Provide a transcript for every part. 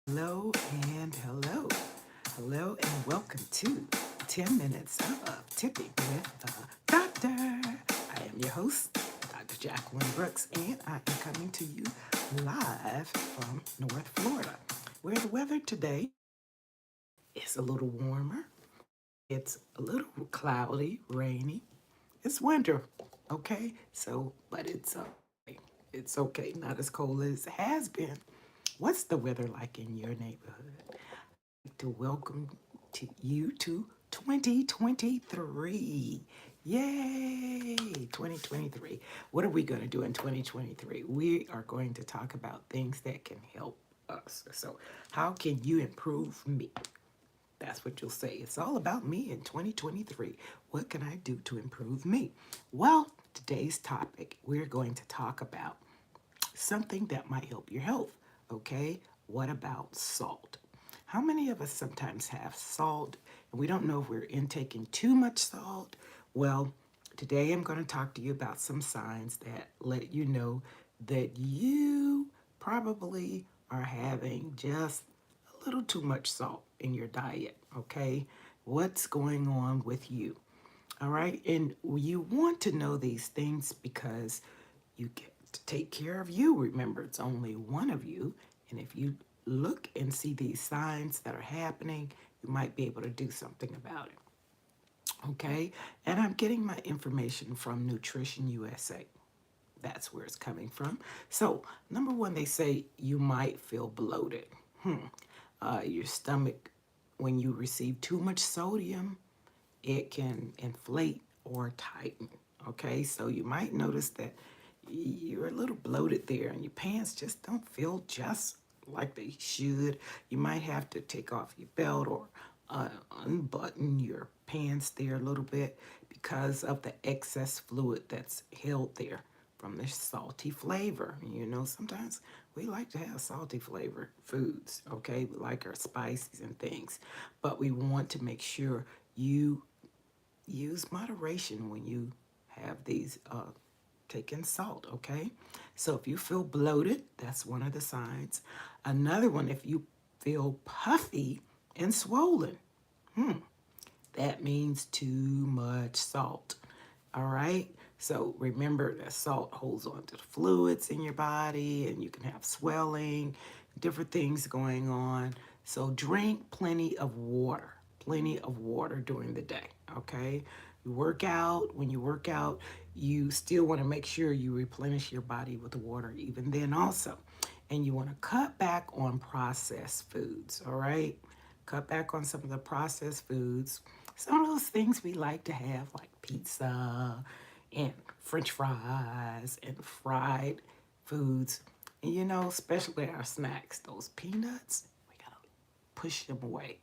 Hello and hello. Hello and welcome to 10 Minutes of Tipping with the Doctor. I am your host, Dr. Jacqueline Brooks, and I am coming to you live from North Florida, where the weather today is a little warmer. It's a little cloudy, rainy. It's winter, okay? But it's okay, not as cold as it has been. What's the weather like in your neighborhood? To welcome you to 2023. Yay! 2023. What are we going to do in 2023? We are going to talk about things that can help us. So, how can you improve me? That's what you'll say. It's all about me in 2023. What can I do to improve me? Well, today's topic, we're going to talk about something that might help your health. Okay, what about salt? How many of us sometimes have salt and we don't know if we're intaking too much salt? Well, today I'm going to talk to you about some signs that let you know that you probably are having just a little too much salt in your diet. Okay, what's going on with you? All right, and you want to know these things because you get to take care of you. Remember, it's only one of you. And if you look and see these signs that are happening, you might be able to do something about it. Okay? And I'm getting my information from Nutrition USA. That's where it's coming from. So, number one, they say you might feel bloated. Your stomach, when you receive too much sodium, it can inflate or tighten. Okay, so you might notice that you're a little bloated there and your pants just don't feel just like they should. You might have to take off your belt or unbutton your pants there a little bit because of the excess fluid that's held there from the salty flavor. You know, sometimes we like to have salty flavored foods, okay? We like our spices and things, but we want to make sure you use moderation when you have these taking salt, okay? So if you feel bloated, that's one of the signs. Another one, if you feel puffy and swollen, that means too much salt. All right? So remember that salt holds on to the fluids in your body and you can have swelling, different things going on. So drink plenty of water during the day, okay? You work out, when you work out, you still want to make sure you replenish your body with water even then also. And you want to cut back on processed foods, all right? Cut back on some of the processed foods. Some of those things we like to have, like pizza and french fries and fried foods. And you know, especially our snacks, those peanuts, we gotta push them away.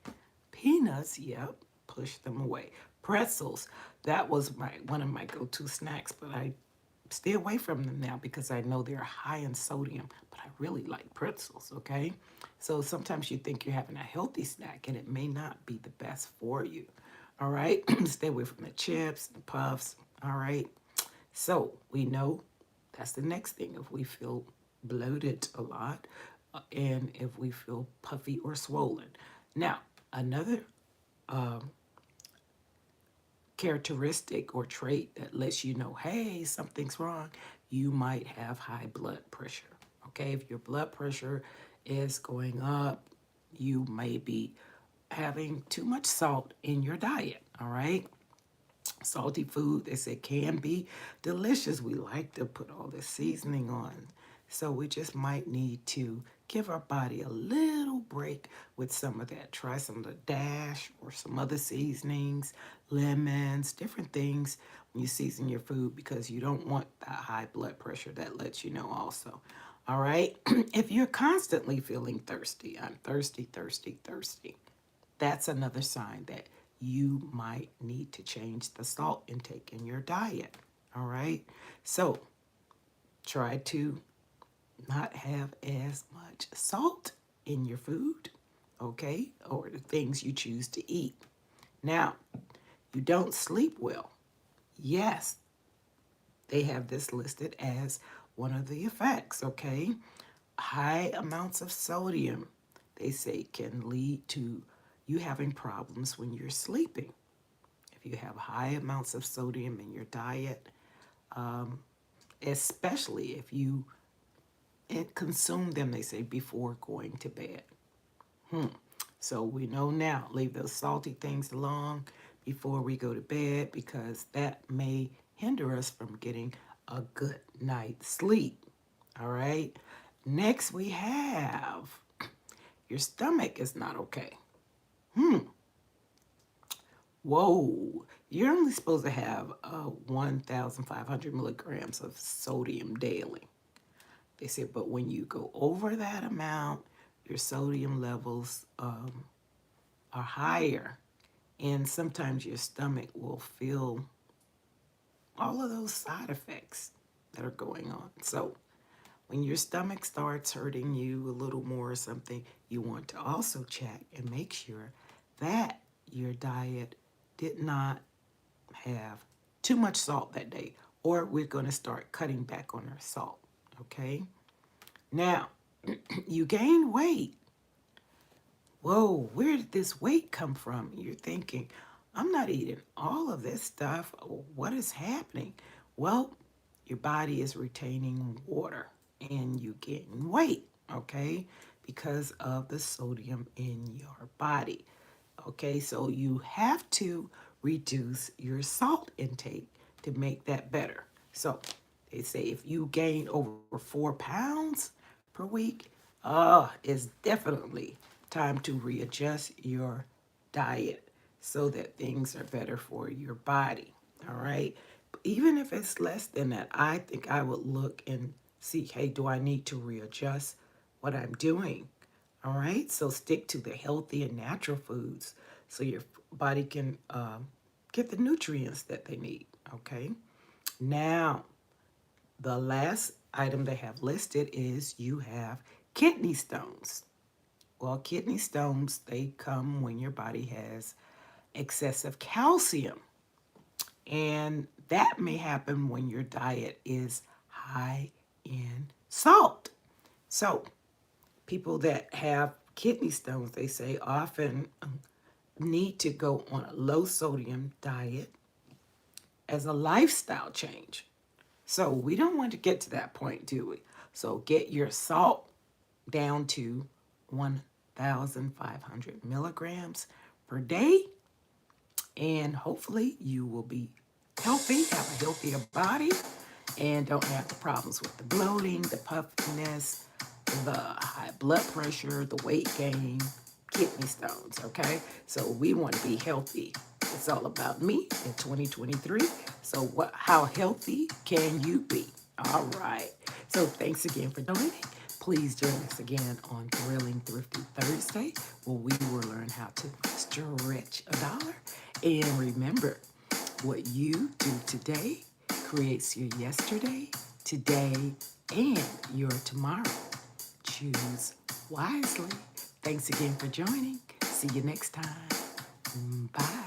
Peanuts, yep, push them away. Pretzels, that was one of my go-to snacks, but I stay away from them now because I know they're high in sodium, but I really like pretzels, okay? So sometimes you think you're having a healthy snack and it may not be the best for you. All right? Stay away from the chips and puffs. All right? So we know that's the next thing. If we feel bloated a lot and if we feel puffy or swollen. Now, another characteristic or trait that lets you know, hey, something's wrong, you might have high blood pressure. Okay, if your blood pressure is going up, you may be having too much salt in your diet. All right, salty food, they say, can be delicious. We like to put all this seasoning on. So we just might need to give our body a little break with some of that. Try some of the dash or some other seasonings, lemons, different things when you season your food because you don't want that high blood pressure. That lets you know also. All right. If you're constantly feeling thirsty, I'm thirsty, thirsty, thirsty, that's another sign that you might need to change the salt intake in your diet. All right. So try to not have as much salt in your food, okay, or the things you choose to eat. Now, you don't sleep well. Yes, they have this listed as one of the effects, okay? High amounts of sodium they say can lead to you having problems when you're sleeping. If you have high amounts of sodium in your diet, especially if you consume them, they say, before going to bed. So we know now, leave those salty things alone before we go to bed because that may hinder us from getting a good night's sleep. All right. Next, we have your stomach is not okay. Whoa. You're only supposed to have 1,500 milligrams of sodium daily. They said, but when you go over that amount, your sodium levels are higher. And sometimes your stomach will feel all of those side effects that are going on. So when your stomach starts hurting you a little more or something, you want to also check and make sure that your diet did not have too much salt that day, or we're going to start cutting back on our salt. Okay? Now, you gain weight. Whoa, where did this weight come from? You're thinking, I'm not eating all of this stuff. What is happening? Well, your body is retaining water and you gain weight, okay, because of the sodium in your body. Okay, so you have to reduce your salt intake to make that better. So they say if you gain over 4 pounds per week, it's definitely time to readjust your diet so that things are better for your body. All right. Even if it's less than that, I think I would look and see, hey, do I need to readjust what I'm doing? All right. So stick to the healthy and natural foods so your body can get the nutrients that they need. Okay. Now, the last item they have listed is you have kidney stones. Well, kidney stones, they come when your body has excessive calcium. And that may happen when your diet is high in salt. So, people that have kidney stones, they say, often need to go on a low sodium diet as a lifestyle change. So, we don't want to get to that point, do we? So, get your salt down to 1,500 milligrams per day, and hopefully you will be healthy, have a healthier body, and don't have the problems with the bloating, the puffiness, the high blood pressure, the weight gain, kidney stones, okay? So we want to be healthy. It's all about me in 2023. So how healthy can you be? All right. So thanks again for joining. Please join us again on Thrilling Thrifty Thursday, where we will learn how to stretch a dollar. And remember, what you do today creates your yesterday, today, and your tomorrow. Choose wisely. Thanks again for joining. See you next time. Bye.